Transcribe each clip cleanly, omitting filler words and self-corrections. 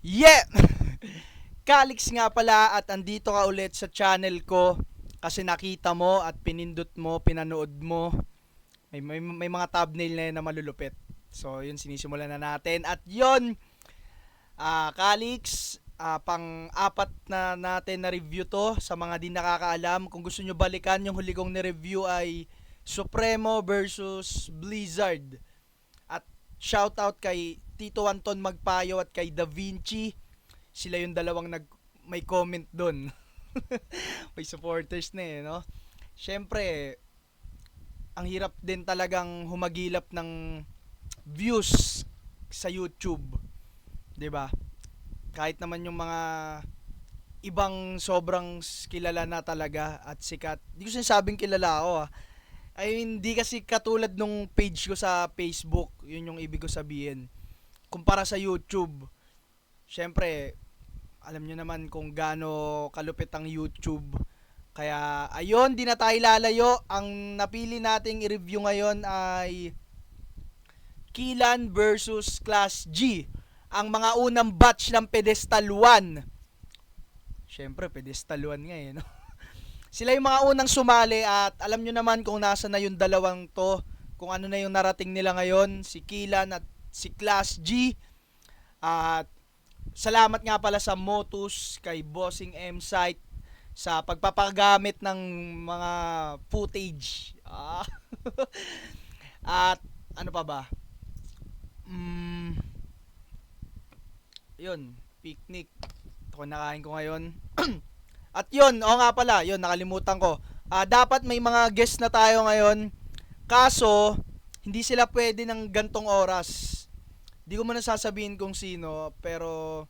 Yeah! Kalix nga pala at andito ka ulit sa channel ko kasi nakita mo at pinindot mo, pinanood mo. May mga thumbnail na yun na malulupit. So yun, sinisimulan na natin. At yun, Kalix, pang-apat na natin na review to sa mga di nakakaalam. Kung gusto nyo balikan, yung huli kong ni-review ay Supremo versus Blizzard. At shoutout kay Tito Anton Magpayo at kay Da Vinci. Sila yung dalawang may comment doon. May supporters na no? Syempre, ang hirap din talagang humagilap ng views sa YouTube. 'Di ba? Kahit naman yung mga ibang sobrang kilala na talaga at sikat. Hindi ko sinasabing kilala ako ay hindi kasi katulad nung page ko sa Facebook. Yun yung ibig ko sabihin. Kumpara sa YouTube. Syempre, alam nyo naman kung gaano kalupit ang YouTube. Kaya, ayun, di na tayo lalayo. Ang napili nating i-review ngayon ay Killan versus Class G. Ang mga unang batch ng Pedestal 1. Syempre, Pedestal 1 nga no? Sila yung mga unang sumali at alam nyo naman kung nasa na yung dalawang to. Kung ano na yung narating nila ngayon. Si Killan at si Class G. At salamat nga pala sa Motus, kay Bossing M-Site sa pagpapagamit ng mga footage. At ano pa ba? Yun, picnic. Ito nakain ko ngayon. At yun, nga pala, yun, nakalimutan ko. Dapat may mga guest na tayo ngayon. Kaso, hindi sila pwede ng gantong oras. Di ko muna sasabihin kung sino, pero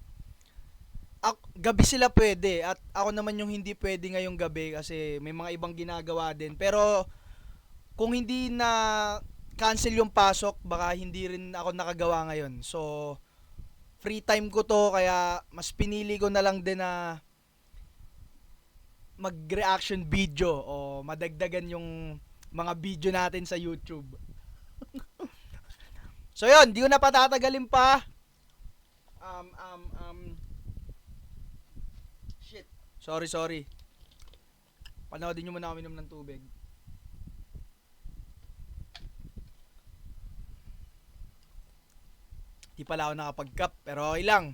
gabi sila pwede at ako naman yung hindi pwede ngayong gabi kasi may mga ibang ginagawa din. Pero kung hindi na cancel yung pasok, baka hindi rin ako nakagawa ngayon. So, free time ko to kaya mas pinili ko na lang din na mag-reaction video o madagdagan yung mga video natin sa YouTube. So yun, di ko na patatagalin pa. Shit. Sorry. Panoodin nyo muna kami ng tubig. Di pala ako nakapag-cup, pero okay lang.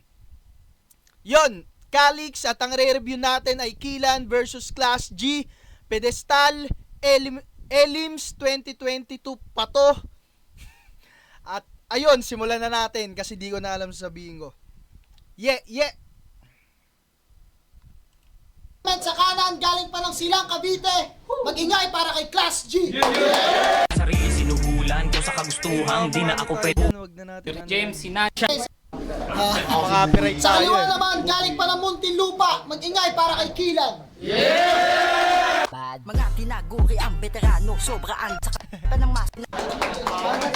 Yun, Kalix at ang re-review natin ay Killan versus Class G, Pedestal, Elims 2022 pa to. At ayun, simulan na natin kasi di ko na alam sasabihin ko. Yeah. Sa kanan, galing pa ng Silang Cavite. Mag-ingay para kay Class G. Sarili sinuhulan ko sa kagustuhan, di na ako pwede. Wag na natin. James Sinasha. Copyright Sa tayo. kaliwa naman, galing pa ng Muntinlupa. Mag-ingay para kay Killan. Mga tinaguri ang veterano, sobraan sa kata ng mas.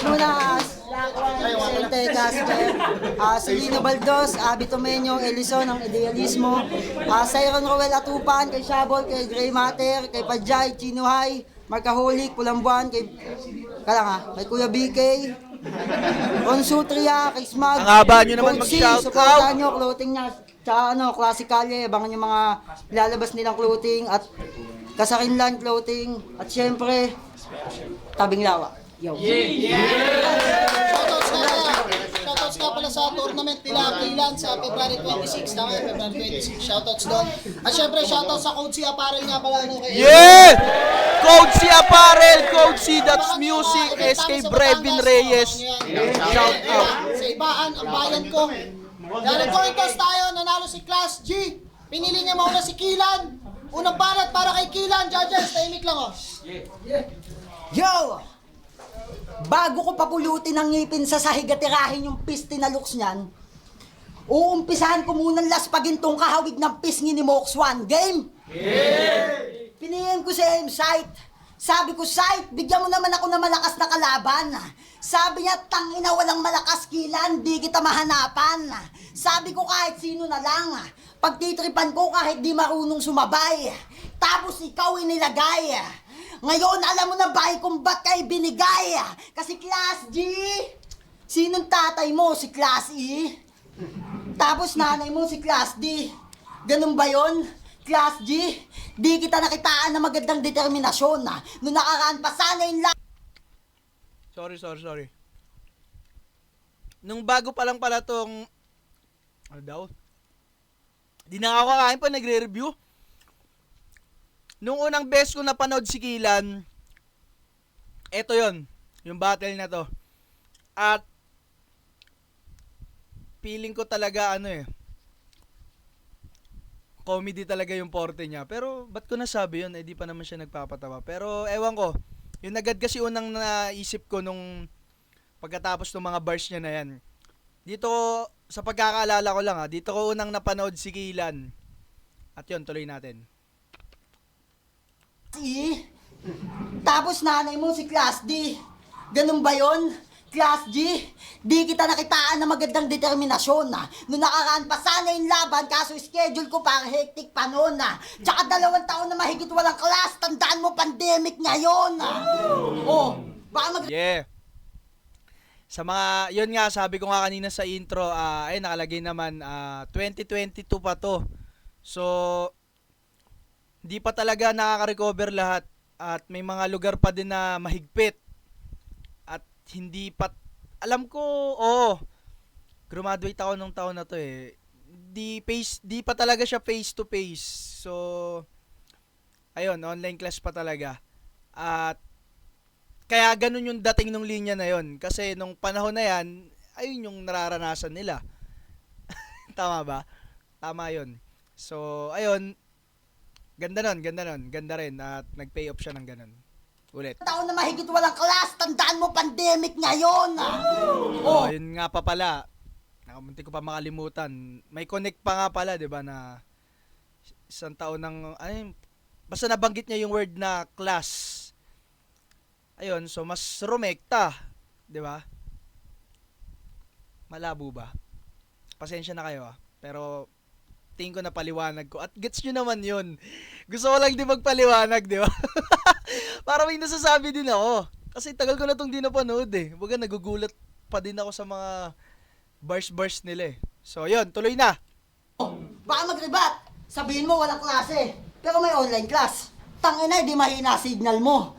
Muna, Vicente Casper, Celino Baldos, Abby Tomeño, Elison ng Idealismo, Sayron Roel Atupan, kay Shabol, kay Gray Mater, kay Pajay, Chinuhay, Markaholic, Pulambuan, kay Kuya BK, Consutria, kay Smag, Ang haba nyo naman mag-shoutout. supportahan nyo, clothing niya, tsaka Classicalia, abangan yung mga lalabas nilang clothing at Kasarinlan clothing, at syempre, Tabing Lawa. Yo. Shoutouts ka pala sa tournament nila Killan sa February 26. Tama, February 26. Shoutouts doon. At syempre, shoutouts sa Code C Apparel nga pala. Kay Yeah! Code C Apparel, Code C That's Music, SK Brevin Reyes. Shout out. Sa Ibaan, ang bayan ko. Yan, nag-coin toss tayo. Nanalo si Class G. Pinili niya mauna si Killan. Unang banat para kay Killan. Judges, tahimik lang Yo! Bago ko papulutin ang ngipin sa sahig at tirahin yung piste na looks niyan, uumpisahan ko muna laspagin tong kahawig ng pisngi ni Mox One. Game? Pinihim ko sa M-Site. Sabi ko, Site, bigyan mo naman ako ng malakas na kalaban. Sabi niya, tangina walang malakas Killan, di kita mahanapan. Sabi ko kahit sino na lang, pagtitripan ko kahit di marunong sumabay. Tapos ikaw inilagay. Ngayon, alam mo na ba kung ba't kay binigay? Kasi Class G, sinong tatay mo? Si Class E? Tapos nanay mo si Class D. Ganun ba yon? Class G, di kita nakitaan na magandang determinasyon na. Nung nakaraan pa sana yung Sorry. Nung bago pa lang pala tong... Ano daw? Di na ako kakain pa, nagre-review. Nung unang beses ko napanood si Kilan, eto yon, yung battle na to. At feeling ko talaga comedy talaga yung porte niya. Pero ba't ko nasabi yun? Di pa naman siya nagpapatawa. Pero ewan ko, yung agad kasi unang naisip ko nung pagkatapos ng mga bars niya na yan. Dito, sa pagkakaalala ko lang dito ko unang napanood si Kilan. At yun, tuloy natin. Tapos nanay mo si Class D. Ganun ba yon? Class G, di kita nakitaan na magandang determinasyon na. Nung nakaraan pa sana yung laban, kaso schedule ko parang hectic pa noon na. Tsaka 2 taon na mahigit walang class, tandaan mo pandemic ngayon Oh, baka Yeah. Sa mga, yun nga, sabi ko nga kanina sa intro, nakalagay naman, 2022 pa to. So, hindi pa talaga nakaka-recover lahat. At may mga lugar pa din na mahigpit. At hindi pa, alam ko, graduate ako nung taon na to eh. Di pa talaga siya face to face. So, ayun, online class pa talaga. At, kaya ganun yung dating nung linya na yon. Kasi nung panahon na yan, ayun yung nararanasan nila. Tama ba? Tama yun. So, ayun, ganda rin. At nag-pay off siya ng ganun. Ulit. taon na mahigit walang class, tandaan mo pandemic ngayon Yun nga pa pala. Nakamunti ko pa makalimutan. May connect pa nga pala, 'di ba, na isang taon ng basta nabanggit niya yung word na class. Ayun, so mas rumekta, 'di ba? Malabo ba? Pasensya na kayo pero tingin ko na paliwanag ko. At gets nyo naman yun. Gusto ko lang din magpaliwanag, di ba? Para may nasasabi din ako. Kasi tagal ko na itong di napanood eh. Baga nagugulat pa din ako sa mga bars nila eh. So yun, tuloy na. Baka mag-rebat, sabihin mo walang klase, pero may online class. Tangina, di mahina signal mo.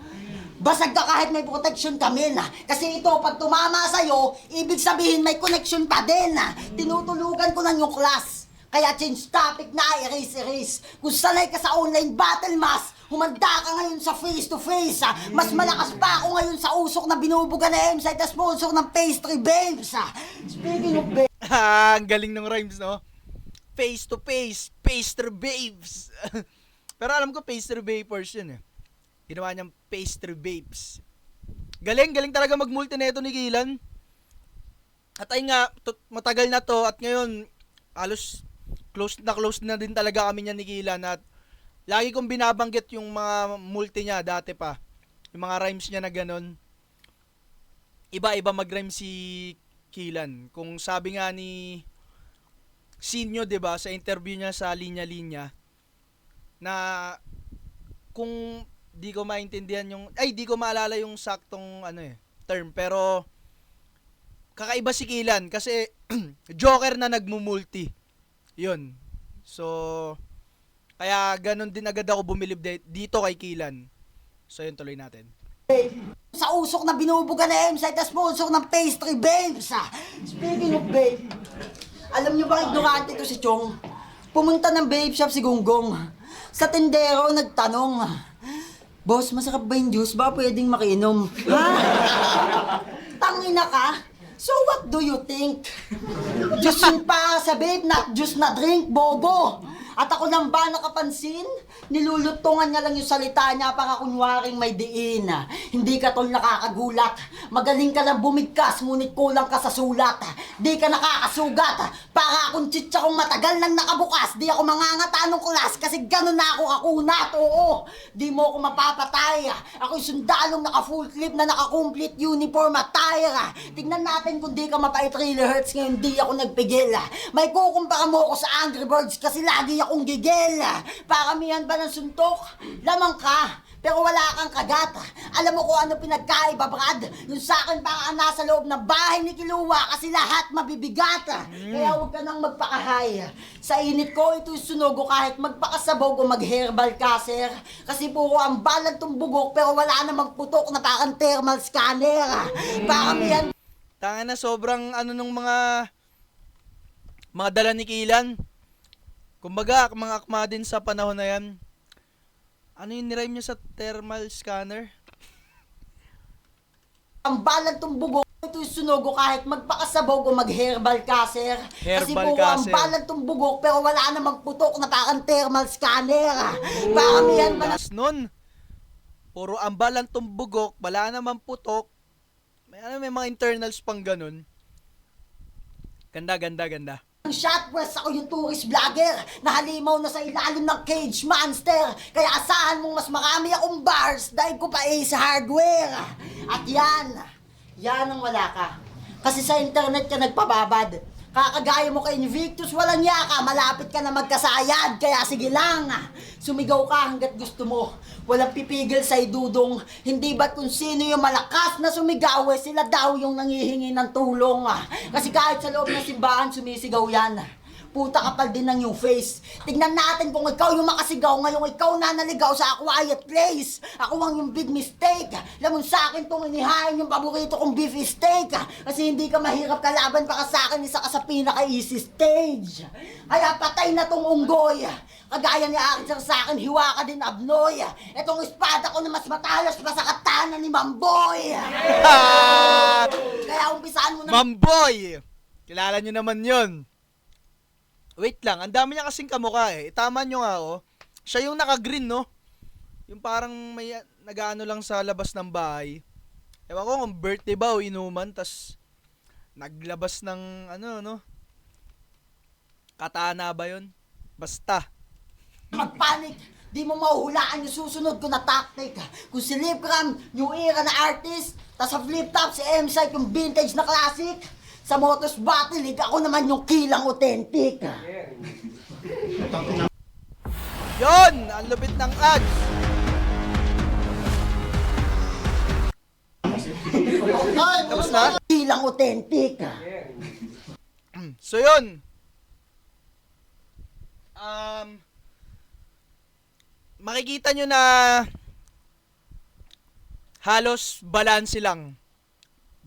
Basag ka kahit may protection kami na. Kasi ito, pag tumama sa'yo, ibig sabihin may connection pa din na. Tinutulugan ko lang yung class. Kaya change topic na, erase. Kung sanay ka sa online battle mas, humanda ka ngayon sa face-to-face. Mas malakas pa ako ngayon sa usok na binubuga na M-site na sponsor ng pastry babes. Speaking of babes, Ang galing ng rhymes, no? Face-to-face, pastry babes. Pero alam ko pastry vapors yun eh. Ginawa niyang pastry babes. Galing talaga mag-multi neto ni Kilan. At ay nga, matagal na to at ngayon, halos close na din talaga kami niya ni Kilan at lagi kong binabanggit yung mga multi niya dati pa. Yung mga rhymes niya na ganun. Iba-iba mag-rhyme si Kilan. Kung sabi nga ni Sinyo, 'di ba, sa interview niya sa Linya-Linya na kung di ko maintindihan di ko maalala yung saktong term, pero kakaiba si Kilan kasi Joker na nagmumulti. Yun. So, kaya ganun din agad ako bumilib dito kay Kilan. So, yun, tuloy natin. sa usok na binubuga na M-site na sponsor ng pastry babes. Speaking of babe, alam nyo ba ignorante to si Chong? Pumunta ng babe shop si Gonggong. Sa tindero nagtanong, "Boss, masarap ba yung juice? Ba pwedeng makiinom?" Ha? Tangina ka? So what do you think? Juice yun pa sa babe, not juice na drink, bobo. At ako nang ba nakapansin? Nilulutungan niya lang yung salita niya para kunwaring may diin. Hindi ka tol nakakagulat. Magaling ka lang bumigkas, ngunit kulang ka sa sulat. Di ka nakakasugat. Para akong tsitsa kong matagal nang nakabukas. Di ako mangangata ng kulas kasi ganun na ako kakunat. Oo, di mo ako mapapatay. Ako'y sundalong naka-full clip na naka-complete uniform attire. Tignan natin kung di ka mapait really hurts ngayon di ako nagpigil. May kukumpara mo ako sa Angry Birds kasi lagi akong gigil. Paramihan ba ng suntok? Lamang ka. pero wala kang kagat. Alam mo kung ano pinagkaiba, Brad? Yung sa akin parang nasa loob ng bahay ni Kiluwa kasi lahat mabibigat. Kaya huwag ka nang magpakahay. Sa init ko, ito'y sunog o kahit magpakasabog o mag-herbal ka, sir. Kasi puro ang balang tumbugok pero wala namang putok na parang thermal scanner. Paramihan Tanga na, sobrang ano nung mga dala ni Kilan. Kumbaga, mga akma din sa panahon na yan. Ano yung nirime niya sa thermal scanner? ang balang tumbugok, ito'y sunog o kahit magpakasabog o mag-herbal ka, sir. Kasi Herbal puro ang ka, sir. balang tumbugok pero wala namang putok na parang thermal scanner. Paramihan pa na Taas nun. Puro ambal ang tumbugok, wala naman putok. May mga internals pang ganun. Ganda. Ang Shotwest, ako yung tourist vlogger na halimaw na sa ilalim ng cage monster. Kaya asahan mong mas marami akong bars dahil ko pa sa hardware. At yan ang wala ka. Kasi sa internet ka nagpababad. Kakagaya mo kay Invictus, walang yaka, malapit ka na magkasayad. Kaya sige lang, sumigaw ka hanggat gusto mo. Walang pipigil sa idudong. Hindi ba't kung sino yung malakas na sumigaw, sila daw yung nangihingi ng tulong. Kasi kahit sa loob ng simbahan, sumisigaw yan. Puta kapal din ng yung face. Tignan natin kung ikaw yung makasigaw, ngayong ikaw na naligaw sa A Quiet Place. Ako ang yung big mistake. Lamon sa akin tong inihain yung paborito kong beef steak. Kasi hindi ka mahirap kalaban, baka sa akin isa ka sa pinaka-easy stage. Kaya patay na tong unggoy. Kagaya ni Archer sa akin, hiwa ka din abnoy. Etong espada ko na mas matalas pa sa katana ni Mamboy. Kaya umpisaan mo na. Mamboy! Kilala nyo naman yun. Wait lang, ang dami niya kasing kamukha eh. Tama nyo nga oh. Siya yung naka-green no? Yung parang may nag-ano lang sa labas ng bahay. Ewan ko kung birthday ba o inuman, tas naglabas ng ano no? Katana ba yun? Basta. Magpanik! Di mo mahuhulaan yung susunod ko na tactic. Kung si Lipram, new era na artist, tas sa flip top si M-Site yung vintage na classic. Sa Motos Battle League, ako naman yung kilang authentic. Yon! Ang lupit ng ads! Ay, Tapos na? Kilang authentic. So yun. Makikita nyo na halos balanse lang.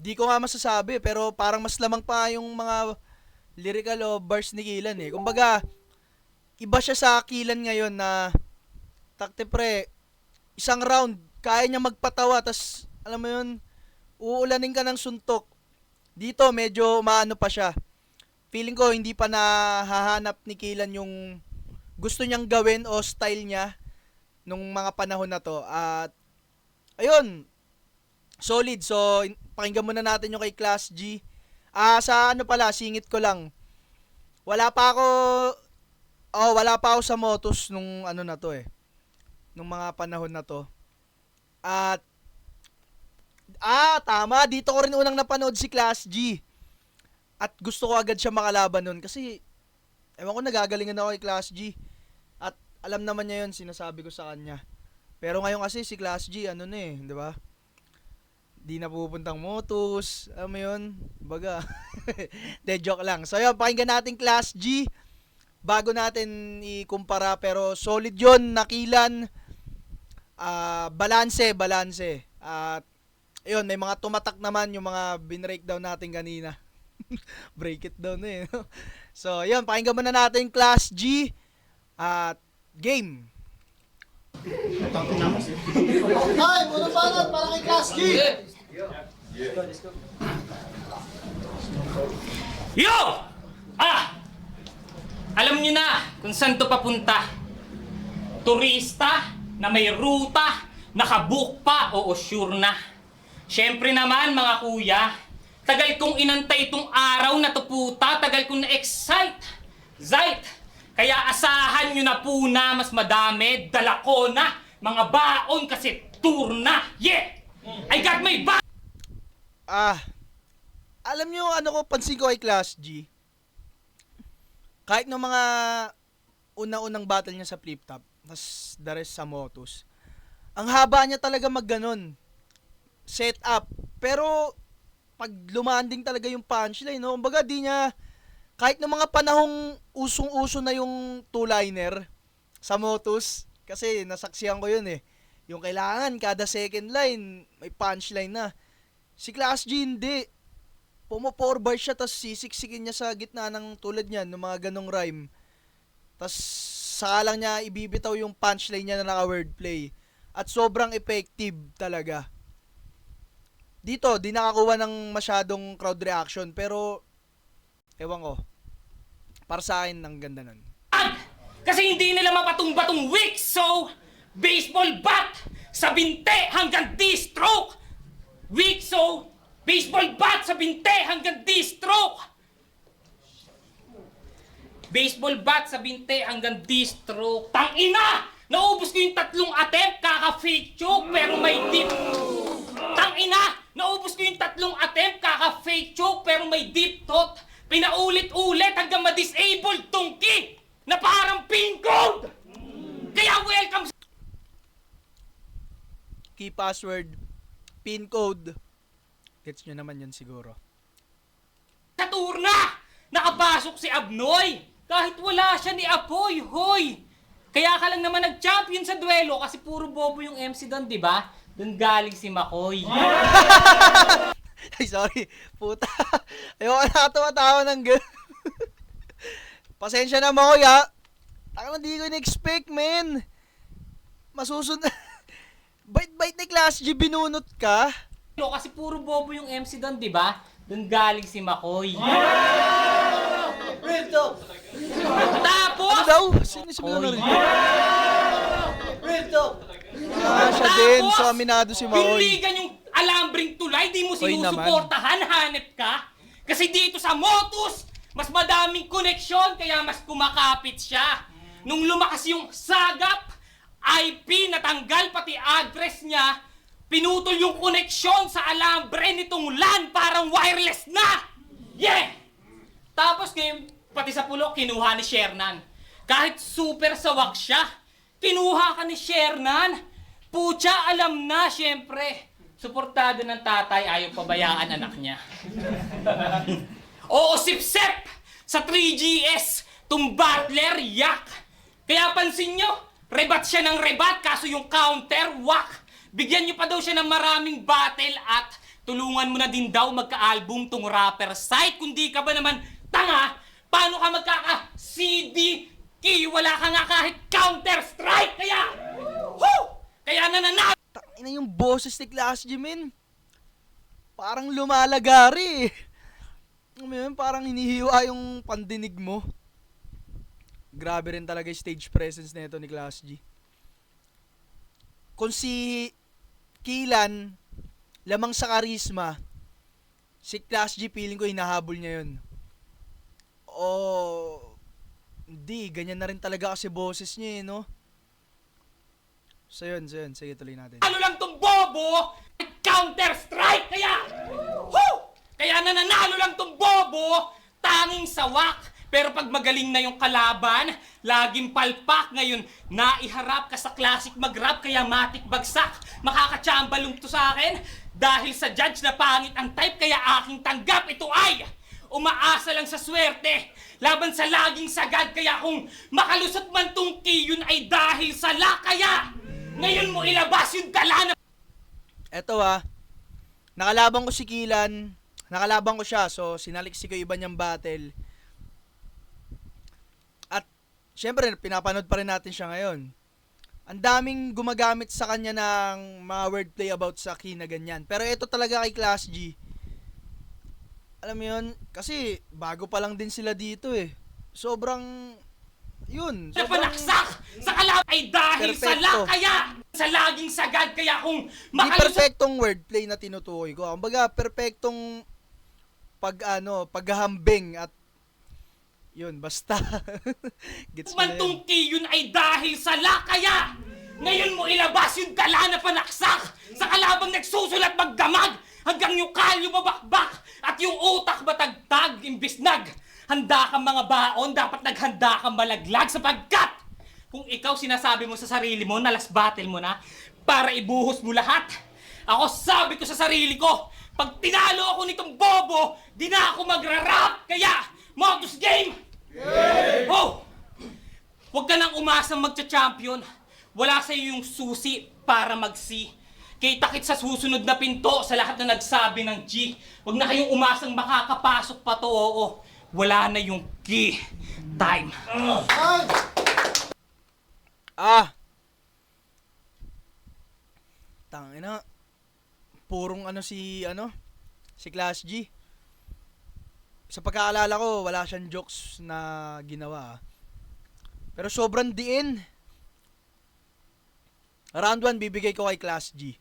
Di ko nga masasabi, pero parang mas lamang pa yung mga lyrical o bars ni Kilan eh. Kumbaga, iba siya sa Kilan ngayon na takte pre, isang round, kaya niya magpatawa, tas alam mo yun, uulanin ka ng suntok. Dito, medyo maano pa siya. Feeling ko, hindi pa nahahanap ni Kilan yung gusto niyang gawin o style niya nung mga panahon na to. At, ayun, solid. So, pakinggan muna natin yung kay Class G. Sa ano pala, singit ko lang. Wala pa ako sa Motos nung ano na to eh. Nung mga panahon na to. At tama, dito ko rin unang napanood si Class G. At gusto ko agad siya makalaban nun kasi ewan ko, nagagalingan ako kay Class G. At alam naman niya yun, sinasabi ko sa kanya. Pero ngayon kasi si Class G, ano na eh, di ba? Di na pupuntang Motos, alam mo yun, baga. De, joke lang. So yun, pakinggan natin Class G bago natin ikumpara, pero solid yun, nakilan, balanse. At yun, may mga tumatak naman yung mga binreakdown natin kanina. Break it down eh. So yun, pakinggan muna natin Class G at game. Ay, muna banat para kay Class G. Yo! Alam nyo na kung saan to papunta. Turista na may ruta, nakabook pa, oo sure na. Siyempre naman mga kuya, tagal kong inantay itong araw na to puta, tagal kong na-excite. Kaya asahan nyo na po na mas madami, dala ko na, mga baon kasi tour na. Yeah! I got my Alam nyo ano ko, pansin ko kay Class G, kahit ng mga una-unang battle niya sa flip top, tas the rest sa Motos, ang haba niya talaga magganon. Set up. Pero, pag lumanding talaga yung punchline, no? Kumbaga, di niya, kahit ng mga panahong usong-uso na yung two-liner sa Motus, kasi nasaksihan ko yun eh. Yung kailangan, kada second line, may punchline na. Si Class G hindi. Pumo-4 bar siya, tapos sisiksikin niya sa gitna ng tulad niyan, ng mga ganong rhyme. Tapos, saka lang niya ibibitaw yung punchline niya na naka-wordplay. At sobrang effective talaga. Dito, di nakakuha ng masyadong crowd reaction, pero, ewan ko. Para sa akin, ang ganda nun. Kasi hindi nila mapatumba tong weak, so baseball bat sa binte hanggang D-stroke. Weak, so baseball bat sa binte hanggang D-stroke. Baseball bat sa binte hanggang D-stroke. Tangina! Naubos ko yung 3 attempt, kaka-fake choke, pero may deep. Tangina! Naubos ko yung 3 attempt, kaka-fake choke, pero may deep thought. Pinaulit-ulit hanggang ma-disable tong key na parang pin code! Kaya welcome sa Key password, pin code. Gets nyo naman yun siguro. turna! Nakapasok si Abnoy! Kahit wala siya ni Apoy, hoy! Kaya ka lang naman nag-champion sa duelo kasi puro bobo yung MC doon, di ba? Doon galing si Makoy. Ay, sorry. Puta. Ayoko na tumatawa ng Pasensya na mo, ya. Taka na, di ko in-expect, men. Masusunod. Bait-bait ni Class G, binunot ka. Kasi puro bobo yung MC doon, di ba? Doon galing si Makoy. Tapos, Ano daw? Sino na rin? Siya din. So, aminado si Maoy. piniligan yung alambring tulay, di mo Hoy naman. sinusuportahan, hanep ka. Kasi dito sa Motus, mas madaming koneksyon, kaya mas kumakapit siya. Nung lumakas yung sagap, IP, natanggal pati address niya, pinutol yung koneksyon sa alambre nitong LAN, parang wireless na! Yeah! Tapos ngayon, pati sa pulo, kinuha ni Shernan. Kahit super sawak siya, kinuha ka ni Shernan. Pucha, alam na, syempre. Suportado ng tatay, ayaw pabayaan anak niya. Oo, sip-sip! Sa 3GS, tung Butler, yak! Kaya pansin nyo, rebat siya ng rebat, kaso yung counter, wak! Bigyan nyo pa daw siya ng maraming battle at tulungan mo na din daw magka-album tong rapper site. Kundi ka ba naman tanga? Paano ka magkaka-CD? Wala ka nga kahit counter-strike! Kaya, kaya nananalo! Tangina yung boses ni Class G, men. Parang lumalagari. Parang hinihiwa yung pandinig mo. Grabe rin talaga yung stage presence nito ni Class G. Kung si Kilan lamang sa charisma, si Class G feeling ko hinahabol niya yun. Hindi, ganyan na rin talaga kasi boses niya no? So yun, sige tuloy natin. Ano lang tong bobo? Counter-strike! Kaya nananalo lang tong bobo, tanging sawak. Pero pag magaling na yung kalaban, laging palpak. Ngayon, naiharap ka sa classic mag-rap, kaya matik bagsak. Makakachambalong to sa akin. Dahil sa judge na pangit ang type, kaya aking tanggap ito ay umaasa lang sa swerte. Laban sa laging sagad, kaya kung makalusot man tong key, yun ay dahil sa lakaya. Ngayon mo ilabas yung dala na... Eto nakalaban ko si Kilan, nakalaban ko siya, so sinaliksi ko iba niyang battle. At syempre, pinapanood pa rin natin siya ngayon. Ang daming gumagamit sa kanya ng mga wordplay about sa key na ganyan. Pero ito talaga kay Class G, alam mo yun, kasi bago pa lang din sila dito sobrang Napanaksak sa kalaban ay dahil sa Perfecto. lakaya. Sa laging sagad, kaya kung Di makalusot... perfectong wordplay na tinutukoy ko. Kumbaga, perfectong paghahambing at yun, basta. Gets mo na yun. Mantungki yun ay dahil sa lakaya. Ngayon mo ilabas yung dala na panaksak sa kalabang nagsusulat magdamag hanggang yung kalyo babakbak at yung utak batagtag imbis handa kang mga baon, dapat naghanda kang malaglag sapagkat kung ikaw sinasabi mo sa sarili mo na last battle mo na, para ibuhos mo lahat. Ako sabi ko sa sarili ko, pag tinalo ako nitong bobo, di na ako magra-rap. Kaya, Modus Game! Oh! Huwag ka nang umasang magcha-champion. Wala sa iyo yung susi para mag-C. Kita-kit sa susunod na pinto sa lahat na nagsabi ng G. Huwag na kayong umasang makakapasok pa to, oo. Wala na yung key. Time. Ay! Tangina. Purong si Class G. Sa pagkaalala ko, wala siyang jokes na ginawa. Pero sobrang diin. Round 1 bibigay ko kay Class G.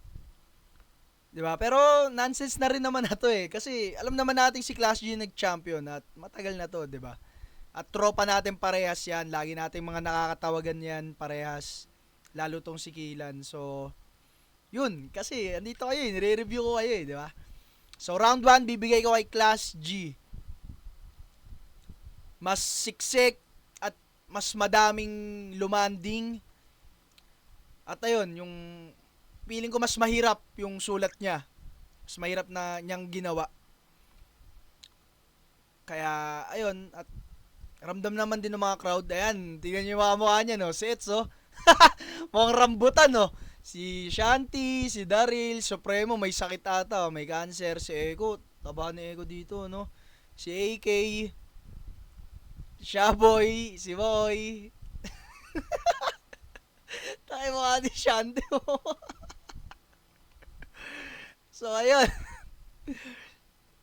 'Di ba? Pero nonsense na rin naman na to eh. Kasi alam naman natin si Class G nag-champion at matagal na to, 'di ba? At tropa natin parehas yan. Lagi nating mga nakakatawagan yan parehas. Lalo tong si Kilan. So, yun. Kasi andito kayo eh. Nire-review ko kayo eh, 'di ba? So, round 1 bibigay ko kay Class G. Mas siksik at mas madaming lumanding. At ayun, yung feeling ko mas mahirap yung sulat niya. Mas mahirap na niyang ginawa. Kaya, ayun, at ramdam naman din ng mga crowd. Ayan, tingnan niyo yung mga mukha niya, no? Si Etso. Mukhang rambutan, no? Si Shanti, si Daryl, Supremo, may sakit ata, may cancer. Si Eko, taba ni Eko dito, no? Si AK, Shaboy, si Boy. Tayo mga ni Shanti mo. So, ayun.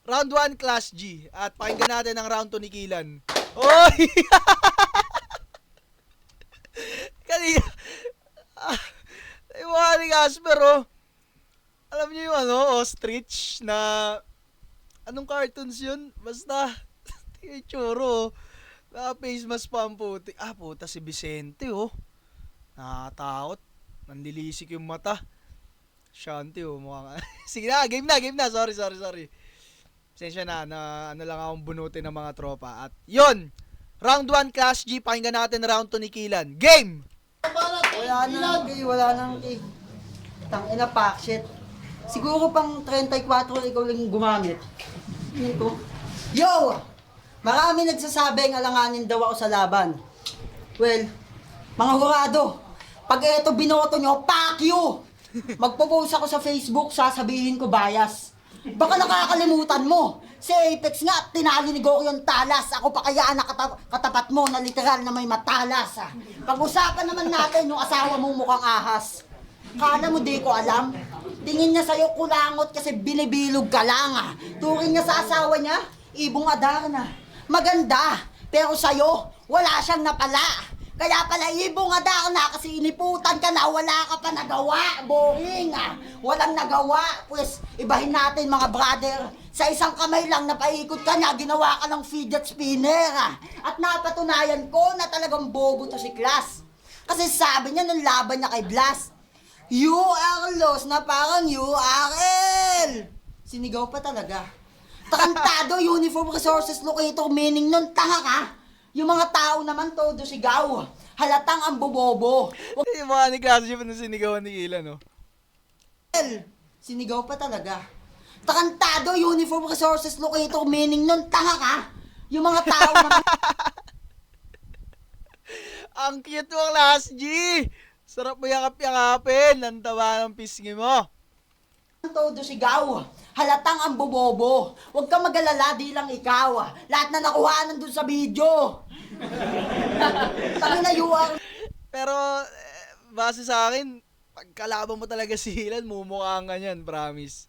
Round 1, Class G. At pakinggan natin ang round 2 ni Kilan. Oy! Kanina. Yung mga ni Casper, oh. Alam niyo yung ostrich na... Anong cartoons yun? Basta, tingin tsuro, oh. Naka-face mask pa ang puti. Puta si Vicente, oh. Nakatakot. Nanlilisik yung mata. Shanti, oh. Mukhang... Sige na, game na. Sorry. Pasensya na lang akong bunutin ng mga tropa. At yun! Round 1, Class G. Pakinggan natin round 2 ni Kilan. Game! Wala nang kay. Tangina pack shit. Siguro pang 34 ikaw lang gumamit. Ito. Yo! Marami nagsasabing alanganin daw ako sa laban. Well, mga hurado, pag ito binoto nyo, fuck you! Magpo-post ako sa Facebook, sasabihin ko bias. Baka nakakalimutan mo. Si Apex nga, tinalo ni Goku yung talas. Ako pa kaya katapat mo na literal na may matalas. Pag-usapan naman natin yung asawa mong mukhang ahas. Kala mo di ko alam? Tingin niya sa'yo kulangot kasi binibilog ka lang. Turing niya sa asawa niya, ibong Adarna. Maganda, pero sa'yo, wala siyang napala. Kaya pala ibong Adarna kasi iniputan ka na, wala ka pa nagawa. Boring. Walang nagawa. Pues, ibahin natin mga brother. Sa isang kamay lang napaikot ka niya, ginawa ka ng fidget spinner. At napatunayan ko na talagang bobo to si Class. Kasi sabi niya nung laban niya kay Blast, you are lost na parang URL. Sinigaw pa talaga. Takantado, uniform resources locator, meaning nun, tanga ka. Yung mga tao naman todo sigaw. Halatang ang bobobo. Yung mga ni Class G pa na sinigawan ni Kilan, no? Sinigaw pa talaga. Takantado, uniform resources locator, meaning nun, tanga ka. Yung mga tao naman... Ang cute mo, Class G! Sarap mo yakap-yakapin. Ang taba ng pisngi mo. todo sigaw. Halatang ang bobobo. Huwag ka mag-alala, di lang ikaw. Lahat na nakuha nandun sa video. Tangin na UR. Pero, base sa akin, pagkalaban mo talaga si Hilan, mumukhaan ka niyan, promise.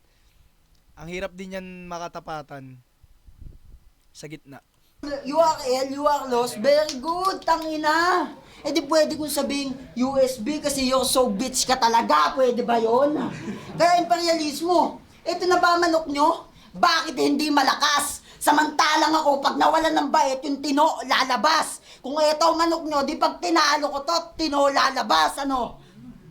Ang hirap din yan makatapatan. Sa gitna. URL, you are lost. Very good, tangina. Eh di pwede kong sabing USB kasi you're so bitch ka talaga. Pwede ba yon? Kaya imperialismo. Ito na ba manok nyo? Bakit hindi malakas? Samantalang ako, pag nawalan ng bait, yung tino lalabas. Kung ito manok nyo, di pag tinalo ko to, tino lalabas. Ano?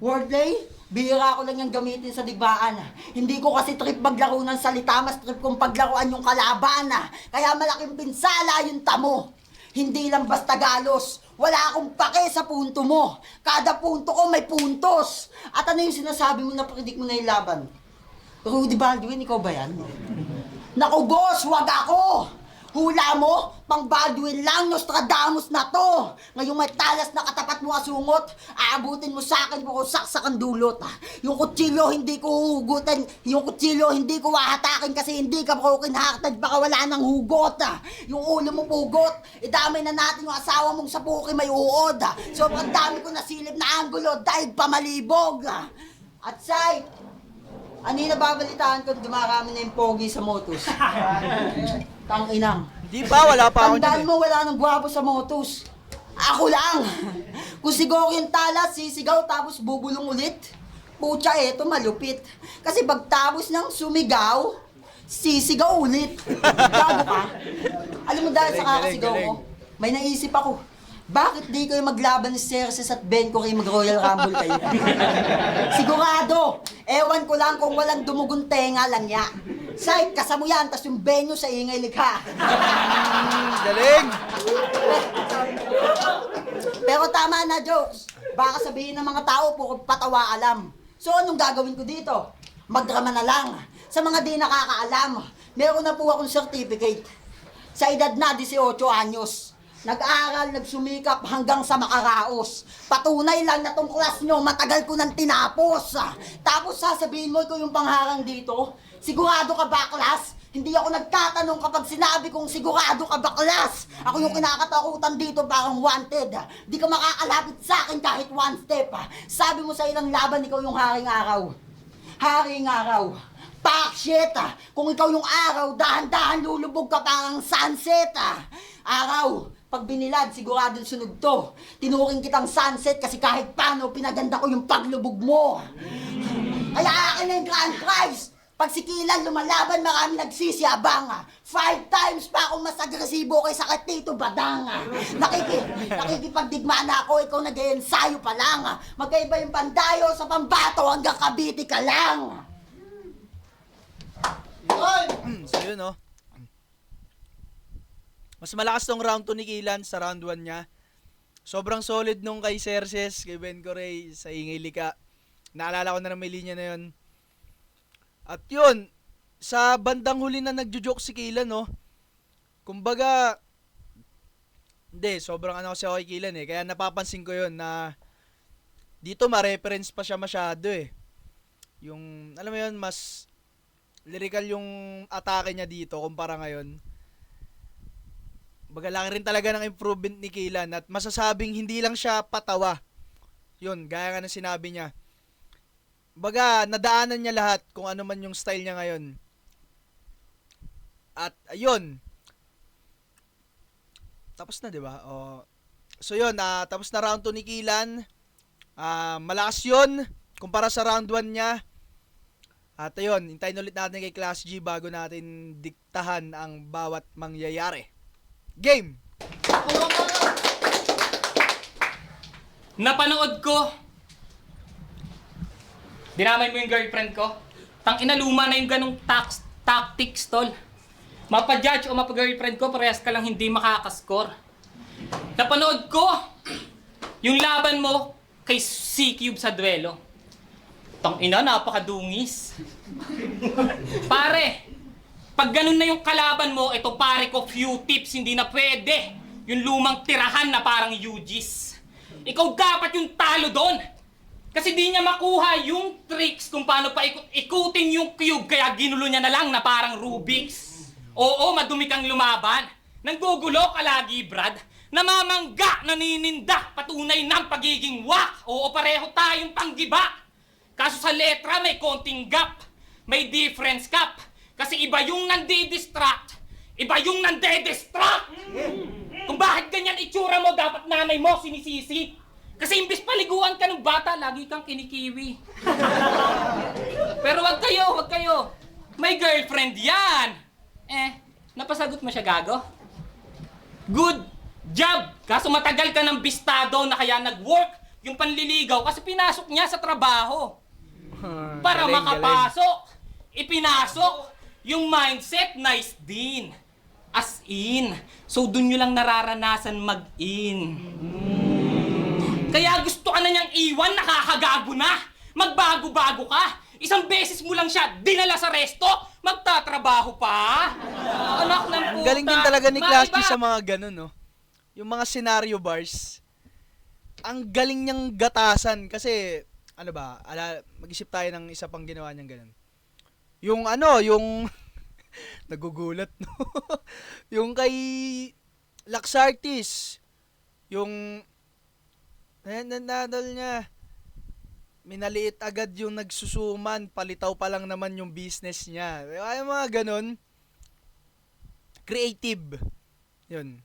Wordplay? Bihira ko lang yung gamitin sa digbaan. Hindi ko kasi trip maglaro ng salita, mas trip kong paglaruan yung kalaban. Kaya malaking pinsala yung tamo. Hindi lang basta galos. Wala akong pake sa punto mo. Kada punto ko may puntos. At ano yung sinasabi mo na predict mo na yung laban? Rudy Baldwin, ikaw ba yan? Naku boss, wag ako! Hula mo, pang Baldwin lang, Nostradamus na to! Ngayong may talas na katapat mo asungot, aabutin mo sa akin kung saksak ang dulot. Yung kutsilyo hindi ko huhugutin, yung kutsilyo hindi ko hahatakin kasi hindi ka broken hearted, baka wala ng hugot. Yung ulo mo pugot, idamay na natin yung asawa mong sapuki may uod. Sobrang dami ko nasilip na anggulo dahil pamalibog. At say, ano yung nababalitaan ko, dumarami na yung pogi sa motos. Tanginang. Di ba? Wala pa ako Tandaan dyan eh. mo, wala nang gwapo sa motos. Ako lang. Kung siguro yung talas, sisigaw tapos bubulong ulit. Pucha, eto malupit. Kasi pagtapos ng sumigaw, sisigaw ulit. Gago ka. Alam mo dahil sa Galing, kakasigaw galing, ko, may naisip ako. Bakit di kayo maglaban ni Cerces at Ben ko kayo mag-Royal Rumble kayo? Sigurado! Ewan ko lang kung walang dumugon tenga lang niya. Side, kasamo yan, tas yung venue sa ingay likha. Galing! Pero tama na, jokes. Baka sabihin ng mga tao, puro patawa alam. So, anong gagawin ko dito? Magdrama na lang. Sa mga di nakakaalam, meron na po akong certificate. Sa edad na 18 anyos. Nag-aral, nagsumikap hanggang sa makaraos. Patunay lang na tong class nyo, matagal ko nang tinapos. Tapos sasabihin mo, ikaw yung pangharang dito? Sigurado ka ba, class? Hindi ako nagtatanong kapag sinabi kong sigurado ka ba, class? Ako yung kinakatakutan dito parang wanted. Di ka makakalapit sa akin kahit one step. Sabi mo sa ilang laban, ikaw yung haring araw. Haring araw. Pack shit! Kung ikaw yung araw, dahan-dahan lulubog ka parang sunset. Araw, pag binilad, siguradong sunog to. Tinuring kitang sunset kasi kahit paano, pinaganda ko yung paglubog mo. Kaya akin na yung grand prize. Pag si Kilan lumalaban, marami nagsisiyabang. 5 times pa akong mas agresibo kay sakit Tito Badang. Nakikipagdigma na ako, ikaw nag-ensayo pa lang. Magkaiba yung pandayo sa pambato hanggang Cavite ka lang. So yun, no? Mas malakas tong round 2 ni Kilan sa round 1 niya. Sobrang solid nung kay Cerces, kay Ben Corey, sa Ingay Lika. Naalala ko na may linya na yun. At yun, sa bandang huli na nagjo-joke si Kilan, no? Kumbaga, hindi, sobrang ano kasi ako kay Kilan eh. Kaya napapansin ko yun na dito ma-reference pa siya masyado eh. Yung, alam mo yun, mas lyrical yung atake niya dito kumpara ngayon. Bagalaki rin talaga ng improvement ni Kilan at masasabing hindi lang siya patawa. Yun, gaya nga ng sinabi niya. Baga, nadaanan niya lahat kung ano man yung style niya ngayon. At ayun. Tapos na, 'di ba? So yun, tapos na round 2 ni Kilan. Malakas 'yun kumpara sa round 1 niya. At ayun, hintayin ulit natin kay Class G bago natin diktahan ang bawat mangyayari. Game! Napanood ko. Dinamay mo yung girlfriend ko. Tangina, luma na yung ganong tactics, tol. Mapa-judge o mapa-girlfriend ko, parehas ka lang hindi makakascore. Napanood ko yung laban mo kay C-Cube sa duelo. Tangina, napakadungis. Pare, pag ganun na yung kalaban mo, ito pare ko, few tips, hindi na pwede. Yung lumang tirahan na parang UGs. Ikaw dapat yung talo doon. Kasi di niya makuha yung tricks kung paano pa ikutin yung cube, kaya ginulo niya na lang na parang Rubik's. Oo, madumi kang lumaban. Nanggugulo ka lagi, Brad. Namamangga, nanininda, patunay ng pagiging wak. Oo, pareho tayong panggiba. Kaso sa letra may konting gap. May difference cap. Kasi iba yung nandi-distract, iba yung nande-distract. Kung bakit ganyan itsura mo, dapat nanay mo sinisisi. Kasi imbis paliguan ka ng bata, lagi kang kinikiwi. Pero wag kayo. May girlfriend yan. Napasagot mo siya, gago? Good job! Kaso matagal ka ng bistado na kaya nag-work yung panliligaw kasi pinasok niya sa trabaho. Para Galing, makapasok, ipinasok yung mindset, nice din. As in. So, dun nyo lang nararanasan mag-in. Kaya gusto ka na niyang iwan, nakakagago na. Magbago-bago ka. Isang beses mo lang siya dinala sa resto, magtatrabaho pa. Anak ng puta. Galing din talaga ni Class G Maiba. sa mga ganun, no? Yung mga scenario bars. Ang galing niyang gatasan kasi, ano ba, mag-isip tayo ng isa pang ginawa niyang ganun. Yung nagugulat, no? Yung kay Laxartis, yung nanadal niya, minaliit agad yung nagsusuman, palitaw pa lang naman yung business niya. Ay, mga ganun. Creative. Yun.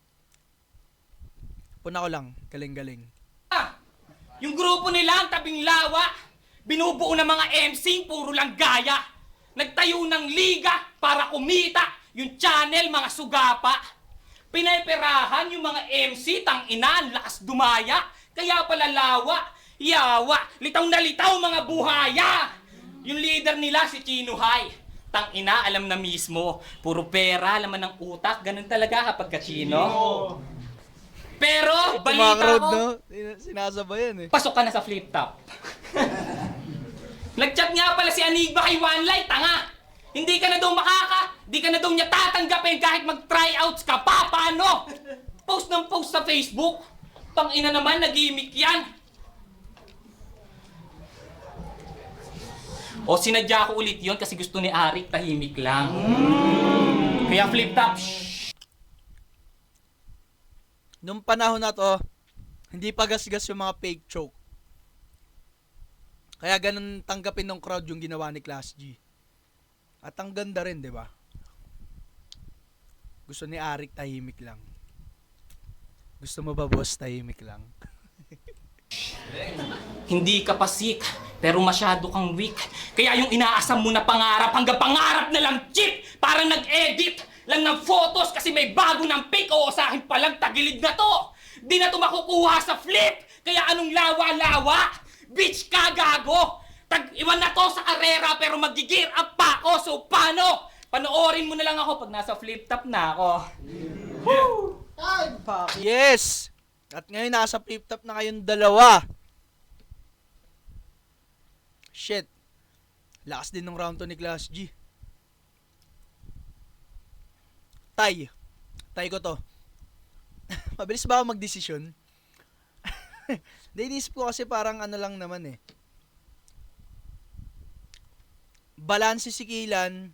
Puna ko lang. Galing-galing. Yung grupo nila ang tabing lawa. Binubuo ng mga MC, puro lang gaya. Nagtayo ng liga para kumita. Yung channel, mga sugapa. Pinayperahan yung mga MC, tang-ina, ang lakas dumaya. Kaya pala lawa, yawa, litaw na litaw mga buhaya. Yung leader nila si Chinohay. Tang-ina, alam na mismo. Puro pera, laman ng utak. Ganun talaga kapag ka-Chino. Pero, Mga balita crowd, ko, no? Sinasabayan eh. pasok ka na sa flip top. Nag-chat nga pala si Anigba kay One Light, tanga. Hindi ka na daw hindi ka na daw niya tatanggapin kahit mag-tryouts ka pa, paano? Post ng post sa Facebook. Tang-ina naman, nag-gimmick yan. O sinadya ko ulit yon kasi gusto ni Arik tahimik lang. Kaya flip top, Nung panahon na to, hindi pa gasgas yung mga fake choke. Kaya ganun tanggapin ng crowd yung ginawa ni Class G. At ang ganda rin, di ba? Gusto ni Arik tahimik lang. Gusto mo ba, boss, tahimik lang? Hindi ka pa sick, pero masyado kang weak. Kaya yung inaasam mo na pangarap, hanggang pangarap na lang cheap. Parang nag-edit lang ng photos kasi may bago ng pic. Oo, sa akin palang tagilid na to. Di na to makukuha sa flip. Kaya anong lawa-lawa? Bitch ka, gago. Tag-iwan na to sa karera pero mag-gear up pa ako. So paano? Panoorin mo na lang ako pag nasa flip top na ako. Time! Yes! At ngayon nasa flip top na kayong dalawa. Shit. Lakas din ng round to ni Class G. Tay ko to. Mabilis ba ako magdesisyon? Inisip ko kasi parang ano lang naman eh. Balanse si Kilan.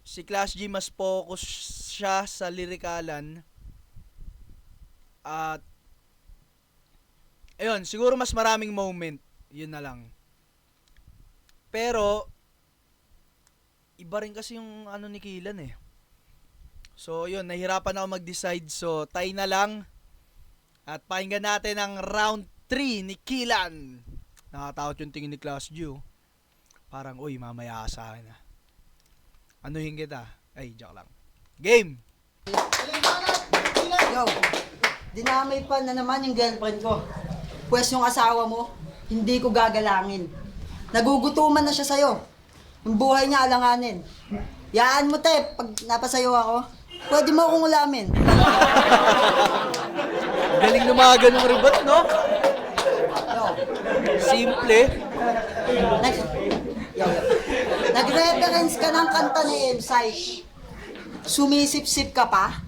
Si Class G mas focus siya sa lirikalan. At ayun, siguro mas maraming moment. Yun na lang. Pero iba rin kasi yung ano ni Kilan eh. So yun, nahirapan ako mag-decide. So tie na lang. At pakinggan natin ang round 3 ni Kilan. Nakatakot yung tingin ni Class G. Oh. Parang, uy, mamaya ka sa akin ah. Anuhin kita. Ay, joke lang. Game! Yo, dinamay pa na naman yung girlfriend ko. Pwes yung asawa mo, hindi ko gagalangin. Nagugutuman na siya sa'yo. Yung buhay niya alanganin. Yaan mo, te, pag napasayo ako, pwede mo akong ulamin. Galing na mga ganung ribat, no? Yo, Simple. Nag-reference ka ng kanta ni Emsay. Sumisip-sip ka pa?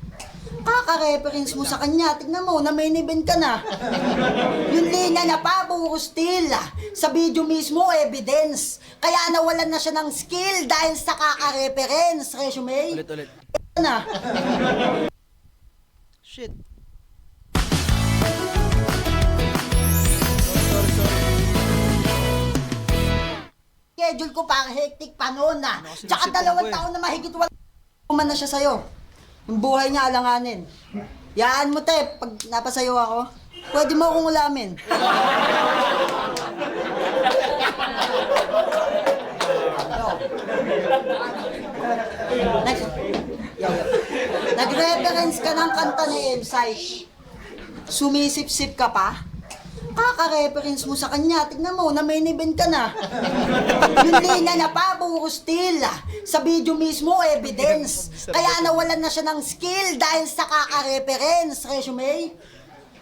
Kaka-reference mo sa kanya, tignan mo, na main event ka na. Yung linya na pa, puro still. Sa video mismo, evidence. Kaya nawalan na siya ng skill dahil sa kaka-reference. Resume? Ulit. Na. Shit. Schedule ko para hectic pa noon na. Ano, Tsaka sinisip ko 2 eh. taon na mahigit wala. Kuman na siya sa'yo. Yung buhay niya alanganin. Yaan mo, te, pag napasayo ako, pwede mo akong ulamin. Nag-reference ka ng kanta ni Emsay. Sumisip-sip ka pa? Kaka-reference mo sa kanya, tignan mo, na main event ka na. Yung linya na pa, puro still. Sa video mismo, evidence. Kaya nawalan na siya ng skill dahil sa kaka-reference. Resume,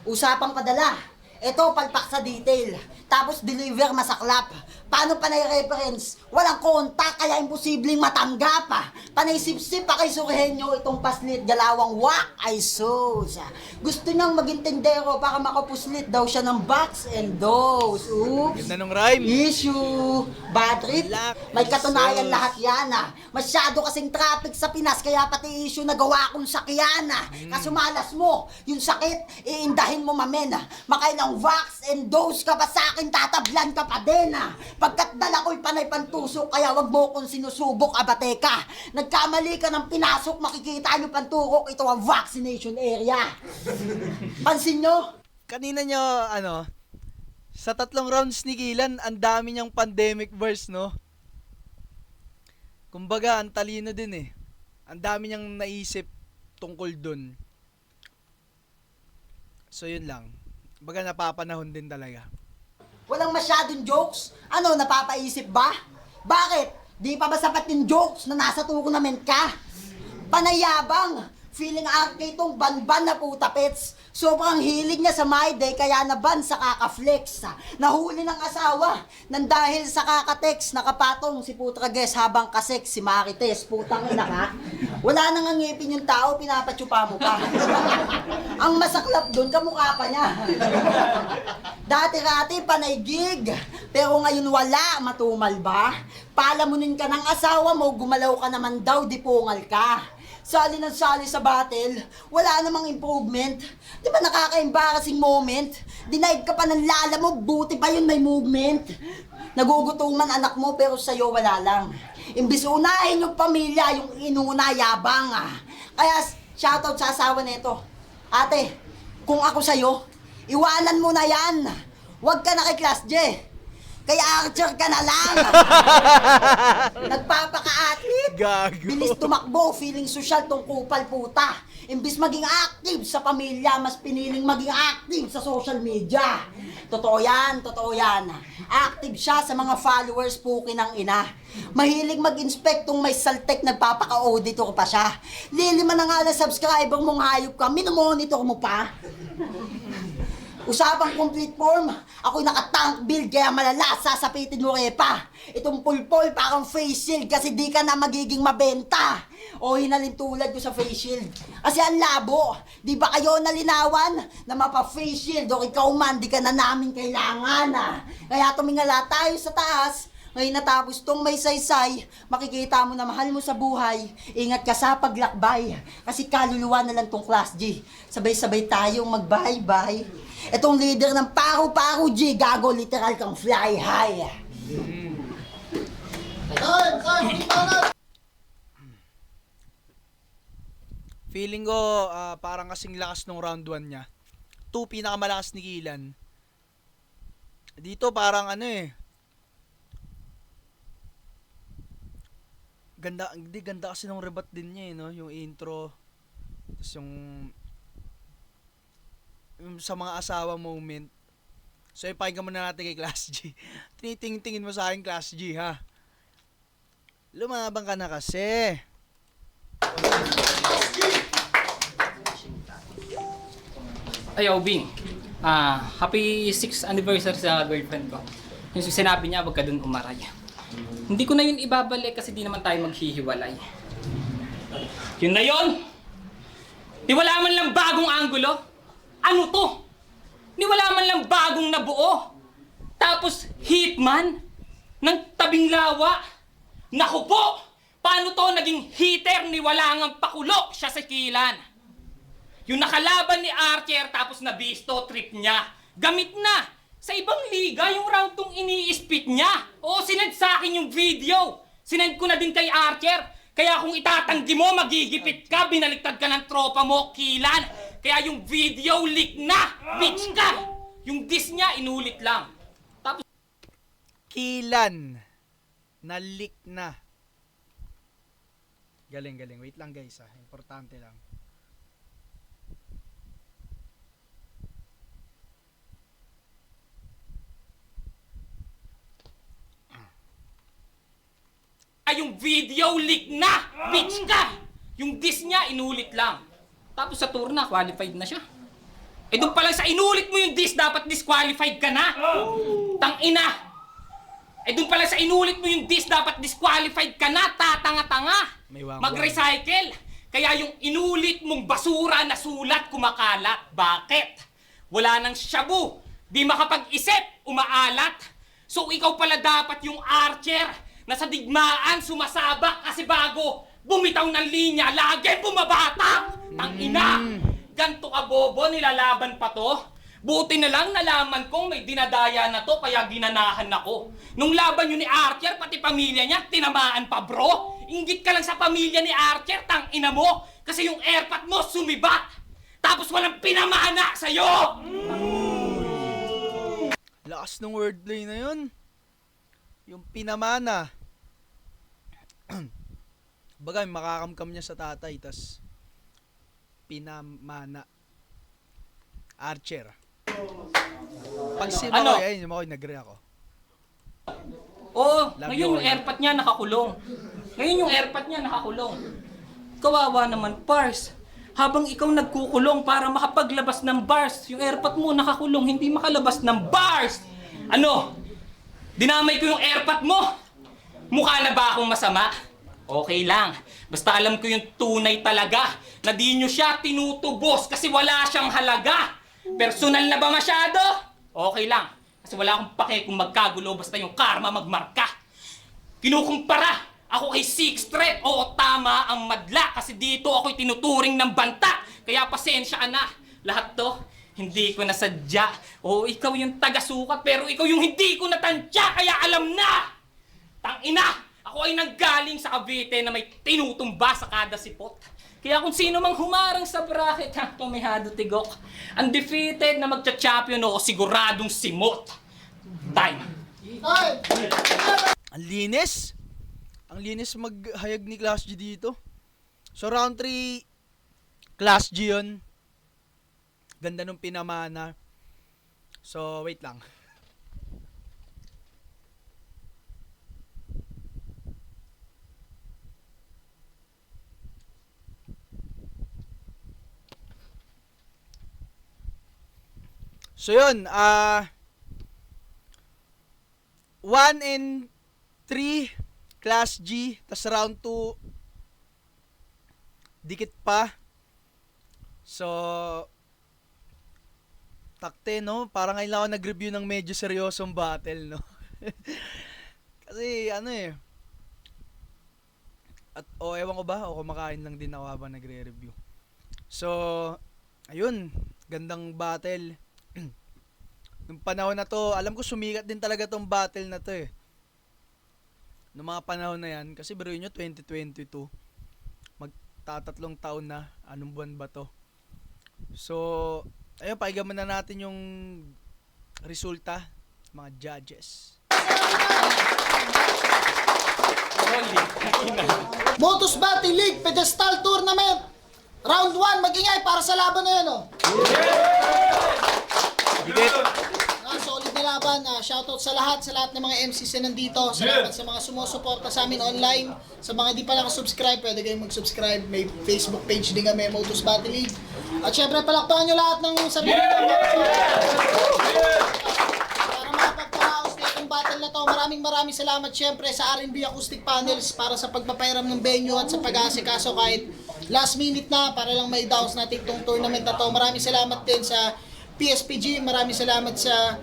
usapang padala. Ito, palpak sa detail. Tapos deliver masaklap. Paano panay reference? Walang kontak, kaya imposibleng matanggap. Panay sip-sip pa kay Surhenyo itong paslit galawang wak ay sus. Gusto niyang maging tendero para makapuslit daw siya ng box and dose. Oops. Ganda nung rhyme. Issue. Bad trip. May katunayan lahat yan. Masyado kasing traffic sa Pinas kaya pati issue na gawa kong sakyan. Kaso malas mo, yung sakit, iindahin mo mamen. Makailang wax and dose ka pa sa akin, tatablan ka pa din. Pagkat dala ko'y panay pantusok, kaya wag mo kong sinusubok, abate ka. Nagkamali ka ng pinasok, makikita nyo panturok, ito ang vaccination area. Pansin nyo? Kanina nyo, sa 3 rounds ni Kilan, ang dami niyang pandemic verse, no? Kumbaga, ang talino din eh. Ang dami niyang naisip tungkol dun. So, yun lang. Kumbaga, napapanahon din talaga. Walang masyadong jokes? Ano, napapaisip ba? Bakit? Di pa ba sapat yung jokes na nasa tournament ka? Panayabang! Feeling arcade tong ban-ban na puta pets. Sobrang hilig niya sa My Day kaya naban sa kaka-flex. Nahuli ng asawa nang dahil sa kaka-text nakapatong si Putrages habang kasek si Marites. Putang ina ka. Wala nang ngipin yung tao, pinapatsupa mo pa. Ang masaklap doon, kamukha pa niya. Dati-rati panay gig, pero ngayon wala, matumal ba? Palamunin ka ng asawa mo, gumalaw ka naman daw, dipungal ka. Sali ng sali sa battle, wala namang improvement. Di ba nakaka-embarrassing moment? Denied ka pa ng lala mo, buti pa yun may movement. Nagugutuman anak mo pero sa'yo wala lang. Imbis unahin yung pamilya, yung inuna yabang. Kaya shoutout sa asawa nito. Ate, kung ako sa'yo, iwanan mo na yan. Huwag ka na kay Class J. Kaya archer ka na lang. Nagpapaka-athlete. Gago. Bilis tumakbo, feeling social tong kupal puta. Imbis maging active sa pamilya, mas piniling maging active sa social media. Totoo yan, totoo yan. Active siya sa mga followers, puki ng ina. Mahilig mag-inspect tong may saltek, nagpapaka-auditor pa siya. Lilima na nga na subscriber mong hayop ka, minomonitor mo pa. Usapang complete form, ako'y naka-tank build kaya malala, sasapitin mo repa. Itong pulpol parang face shield kasi di ka na magiging mabenta. O hinalin tulad ko sa face shield. Kasi ang labo, di ba kayo nalinawan na mapa-face shield o ikaw man, di ka na namin kailangan. Kaya tumingala tayo sa taas. Ngayon natapos tong may saysay, makikita mo na mahal mo sa buhay. Ingat ka sa paglakbay, kasi kaluluwa na lang tong Class G. Sabay-sabay tayong mag-bye-bye. Itong leader ng Paro-Paro G, gago literal kang fly high. Feeling ko, parang kasing lakas nung round 1 niya. 2 pinakamalakas ni Kilan. Dito parang ganda, hindi ganda kasi nung rebat din niya no? Yung intro, tapos yung sa mga asawa moment. So ipakinggan muna natin kay Class G. Tinitingin mo sa akin, Class G, ha? Lumabang ka na kasi. Ay, Obing. Happy 6th anniversary sa girlfriend ko. Yung sinabi niya, wag ka dun umaray. Hindi ko na yun ibabalik kasi di naman tayo maghihiwalay. Yun na yun! Di wala man lang bagong anggulo. Ano to? Di wala man lang bagong nabuo. Tapos hitman ng tabing lawa. Naku po! Paano to naging hitter ni walangang pakulok siya sa Kilan? Yung nakalaban ni Archer tapos nabisto trip niya. Gamit na! Sa ibang liga, yung round tong ini-spit niya. Oo, sinend sa akin yung video. Sinend ko na din kay Archer. Kaya kung itatanggi mo, magigipit ka, binaliktad ka ng tropa mo, Kilan. Kaya yung video leak na, bitch ka. Yung diss niya, inulit lang. Tapos, Kilan. Na-leak na. Galing. Wait lang guys, importante lang. yung video leak na! Bitch ka! Yung diss niya, inulit lang. Tapos sa tour na, qualified na siya. Eh doon pala sa inulit mo yung diss, dapat disqualified ka na! Tangina! Eh doon pala sa inulit mo yung diss, dapat disqualified ka na! Tatanga-tanga! May wangwang. Mag-recycle! Kaya yung inulit mong basura na sulat kumakalat. Bakit? Wala nang shabu! Di makapag-isip, umaalat! So ikaw pala dapat yung archer na sa digmaan sumasabak kasi bago bumitaw ng linya, lagi bumabatak! Tangina! Ganto ka bobo, nilalaban pa to? Buti na lang nalaman kong may dinadaya na to kaya ginanahan ako. Nung laban yun ni Archer, pati pamilya niya, tinamaan pa bro! Inggit ka lang sa pamilya ni Archer, tangina mo! Kasi yung airpot mo sumibat! Tapos walang pinamana sa'yo! Lakas ng wordplay na yun. Yung pinamana. Bagay, makakamkam niya sa tatay, tas pinamana. Archer. Pag si Ano? Makoy, ayun, yung Makoy, nag-agree ako. Oo, Love ngayon you, yung Oy. airpot niya nakakulong. Ngayon yung airpot niya nakakulong. Kawawa naman, Pars. Habang ikaw nagkukulong para makapaglabas ng bars, yung airpot mo nakakulong, hindi makalabas ng bars. Ano? Dinamay ko yung airpot mo. Mukha na ba akong masama? Okay lang. Basta alam ko yung tunay talaga na di nyo siya tinutubos kasi wala siyang halaga. Personal na ba masyado? Okay lang. Kasi wala akong pake kung magkagulo basta yung karma magmarka. Kinukumpara ako kay Six Threat. Oo, tama ang madla kasi dito ako'y tinuturing ng banta. Kaya pasensya ka na. Lahat to, hindi ko nasadya. Oo, ikaw yung taga-sukat pero ikaw yung hindi ko natantya kaya alam na! Tangina! Ako ay nanggaling sa Cavite na may tinutumba sa kada sipot. Kaya kung sino mang humarang sa bracket, ha, tumihado tigok. Undefeated na magcha-champion o siguradong simot. Time. Ay! Ang linis! Ang linis maghayag ni Class G dito. So round 3, Class G yun. Ganda nung pinamana. So wait lang. So yun, 1 and 3 Class G, tas round 2 dikit pa. So takte no, parang ngayon lang ako nag-review ng medyo seryosong battle no. Kasi ano eh. At ewan ko ba, o kumakain lang din ako habang nagre-review. So ayun, gandang battle. Nung panahon na to, alam ko sumikat din talaga tong battle na to eh. Noong mga panahon na yan, kasi biruin nyo 2022, magtatatlong taon na, anong buwan ba to? So, ayun, paigaman na natin yung resulta, mga judges. Motus Battle League Pedestal Tournament. Round 1, mag-ingay para sa laban na yun, oh. Dikit! Solid na laban. Shoutout sa lahat ng mga MCs na nandito. Salamat sa mga sumusuporta sa amin online. Sa mga di pa nakasubscribe, pwede kayong mag-subscribe. May Facebook page din kami, Motus Battle League. At syempre, palakpakan nyo lahat ng sarili nyo. Para makapagparaos na itong battle na to. Maraming salamat syempre sa R&B Acoustic Panels para sa pagpapairam ng venue at sa pag-aasikaso kahit last minute na para lang may downs natin itong tournament na to. Maraming salamat din sa PSPG, maraming salamat sa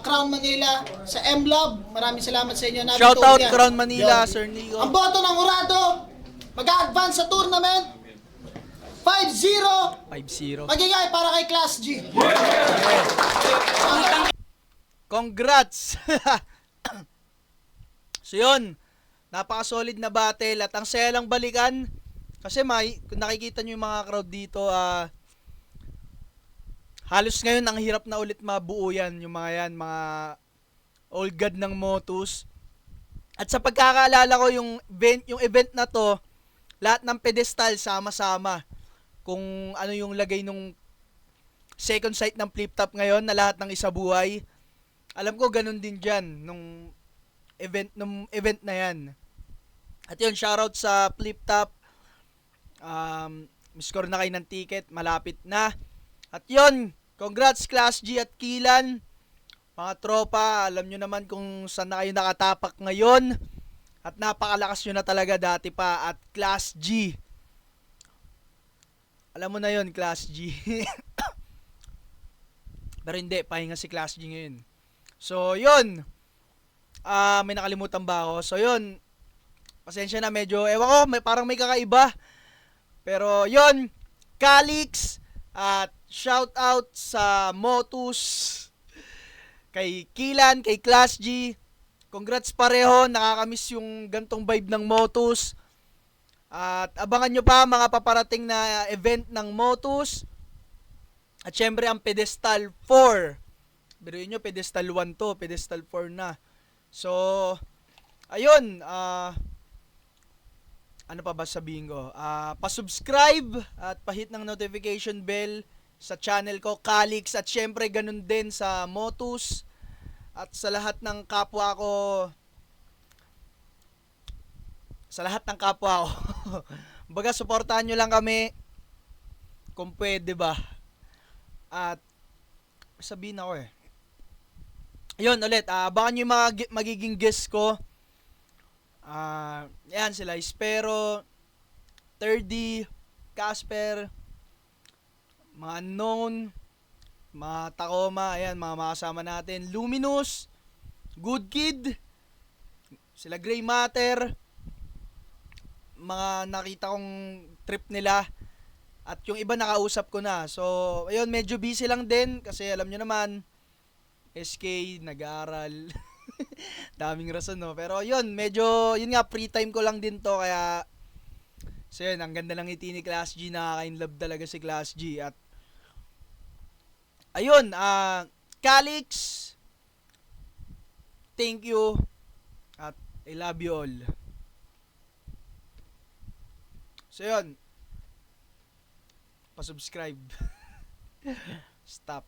Crown Manila, sa M-Love, maraming salamat sa inyo. Shoutout Yan. Crown Manila, Yun. Sir Nico. Ang boto ng Urado, mag-advance sa tournament, 5-0, 5-0. magigay para kay Class G. Congrats! So yun, napaka-solid na battle at ang saya lang balikan kasi kung nakikita nyo yung mga crowd dito, halos ngayon ang hirap na ulit mabuo yan, yung mga old god ng Motus. At sa pagkakaalala ko yung event na to, lahat ng pedestal sama-sama. Kung ano yung lagay nung second sight ng flip top ngayon na lahat ng isabuhay. Alam ko ganun din diyan nung event na yan. At yun, shoutout sa Flip Top. Score na kayo ng ticket, malapit na. At yun, congrats Class G at Kilan. Mga tropa, alam nyo naman kung saan na kayo nakatapak ngayon. At napakalakas nyo na talaga dati pa at Class G. Alam mo na yun, Class G. Pero hindi, pahinga si Class G ngayon. So, yun. May nakalimutan ba ako? So, yun. Pasensya na, medyo, ewan ko, parang may kakaiba. Pero, yun. Calix. At shout out sa Motus. Kay Kilan, kay Class G. Congrats pareho. Nakakamiss yung gantong vibe ng Motus. At abangan nyo pa mga paparating na event ng Motus. At syempre ang Pedestal 4. Biruin nyo, Pedestal 1 to, Pedestal 4 na. So, ayun, ano pa ba sabihin ko? Pa-subscribe at pa-hit ng notification bell sa channel ko, Calix. At syempre, ganun din sa Motus. At sa lahat ng kapwa ko, baga, supportahan nyo lang kami kung pwede ba. At sabihin ako Ayun, ulit, baka nyo yung mga magiging guest ko. Yan sila, Espero, 3D, Casper, mga unknown, mga Tacoma, ayan, mga makasama natin. Luminous, Good Kid, sila Gray Matter, mga nakita kong trip nila. At yung iba nakausap ko na. So, ayun, medyo busy lang din kasi alam nyo naman, SK, nag-aaral. Daming rason, no? Pero yun, medyo, yun nga, free time ko lang din to. Kaya, so yun, ang ganda ng ngiti ni Class G. Nakaka-inlove talaga si Class G. At, ayun, Calix, thank you. At, I love you all. So yun, pa-subscribe. Stop.